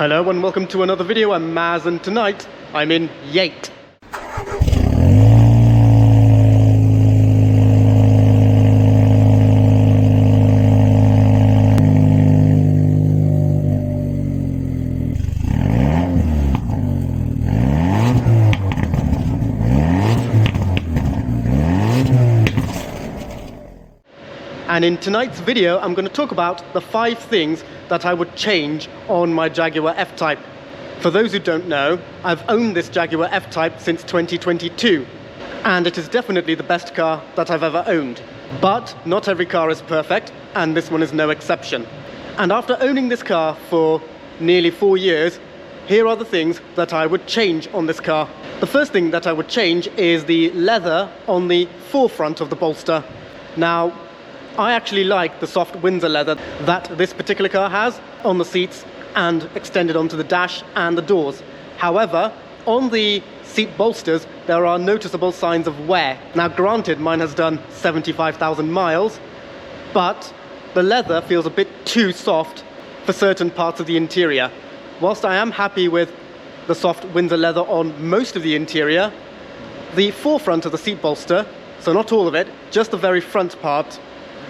Hello and welcome to another video. I'm Maz and tonight I'm in Yate. And in tonight's video, I'm going to talk about the 5 things that I would change on my Jaguar F-Type. For those who don't know, I've owned this Jaguar F-Type since 2022, and it is definitely the best car that I've ever owned. But not every car is perfect, and this one is no exception. And after owning this car for nearly 4 years, here are the things that I would change on this car. The first thing that I would change is the leather on the forefront of the bolster. Now, I actually like the soft Windsor leather that this particular car has on the seats and extended onto the dash and the doors. However, on the seat bolsters, there are noticeable signs of wear. Now, granted, mine has done 75,000 miles, but the leather feels a bit too soft for certain parts of the interior. Whilst I am happy with the soft Windsor leather on most of the interior, the forefront of the seat bolster, so not all of it, just the very front part,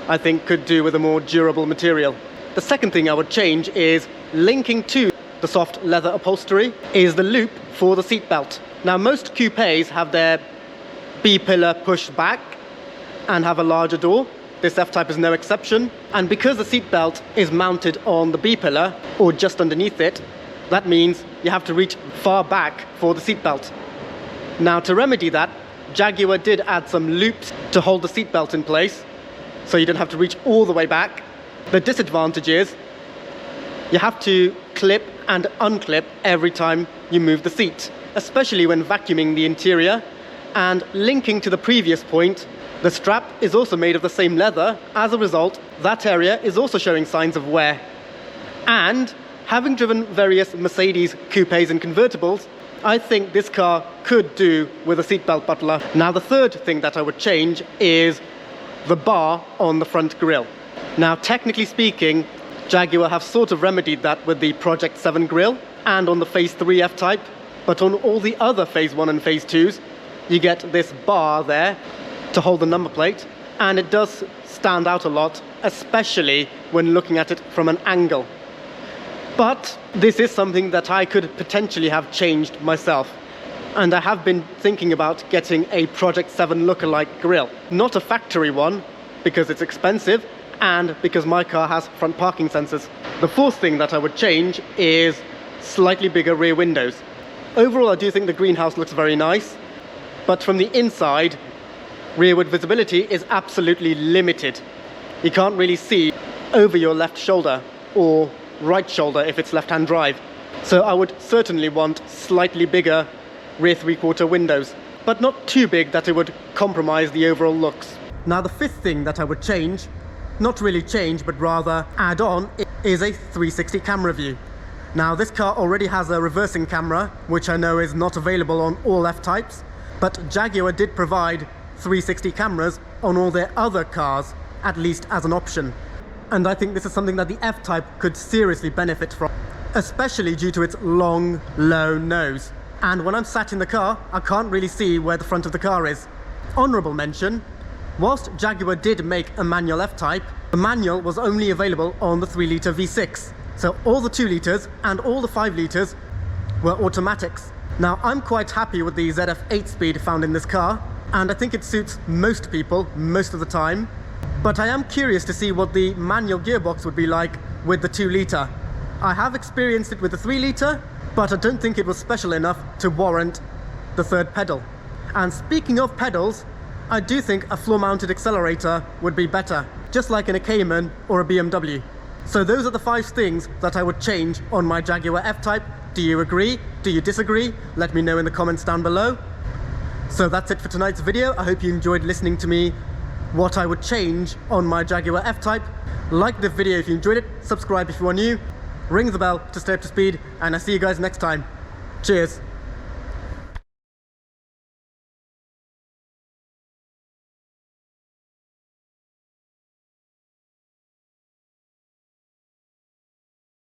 I think could do with a more durable material. The second thing I would change is linking to the soft leather upholstery is the loop for the seat belt. Now, most coupes have their B-pillar pushed back and have a larger door. This F-Type is no exception. And because the seat belt is mounted on the B-pillar or just underneath it, that means you have to reach far back for the seat belt. Now, to remedy that, Jaguar did add some loops to hold the seat belt in place, so you don't have to reach all the way back. The disadvantage is you have to clip and unclip every time you move the seat, especially when vacuuming the interior. And linking to the previous point, the strap is also made of the same leather. As a result, that area is also showing signs of wear. And having driven various Mercedes coupes and convertibles, I think this car could do with a seatbelt butler. Now, the third thing that I would change is the bar on the front grille. Now, technically speaking, Jaguar have sort of remedied that with the Project 7 grille and on the Phase 3 F-Type, but on all the other Phase 1 and Phase 2s, you get this bar there to hold the number plate, and it does stand out a lot, especially when looking at it from an angle. But this is something that I could potentially have changed myself. And I have been thinking about getting a Project 7 lookalike grille. Not a factory one, because it's expensive, and because my car has front parking sensors. The fourth thing that I would change is slightly bigger rear windows. Overall, I do think the greenhouse looks very nice, but from the inside, rearward visibility is absolutely limited. You can't really see over your left shoulder, or right shoulder if it's left-hand drive. So I would certainly want slightly bigger rear 3/4 windows, but not too big that it would compromise the overall looks. Now, the fifth thing that I would change, not really change, but rather add on, is a 360 camera view. Now, this car already has a reversing camera, which I know is not available on all F-Types, but Jaguar did provide 360 cameras on all their other cars, at least as an option. And I think this is something that the F-Type could seriously benefit from, especially due to its long, low nose. And when I'm sat in the car, I can't really see where the front of the car is. Honourable mention, whilst Jaguar did make a manual F-Type, the manual was only available on the 3-litre V6. So all the 2 litres and all the 5 litres were automatics. Now, I'm quite happy with the ZF 8-speed found in this car, and I think it suits most people most of the time. But I am curious to see what the manual gearbox would be like with the 2-litre. I have experienced it with the 3-litre, but I don't think it was special enough to warrant the third pedal. And speaking of pedals, I do think a floor-mounted accelerator would be better, just like in a Cayman or a BMW. So those are the 5 things that I would change on my Jaguar F-Type. Do you agree? Do you disagree? Let me know in the comments down below. So that's it for tonight's video. I hope you enjoyed listening to me what I would change on my Jaguar F-Type. Like the video if you enjoyed it, subscribe if you are new, ring the bell to stay up to speed, and I'll see you guys next time. Cheers.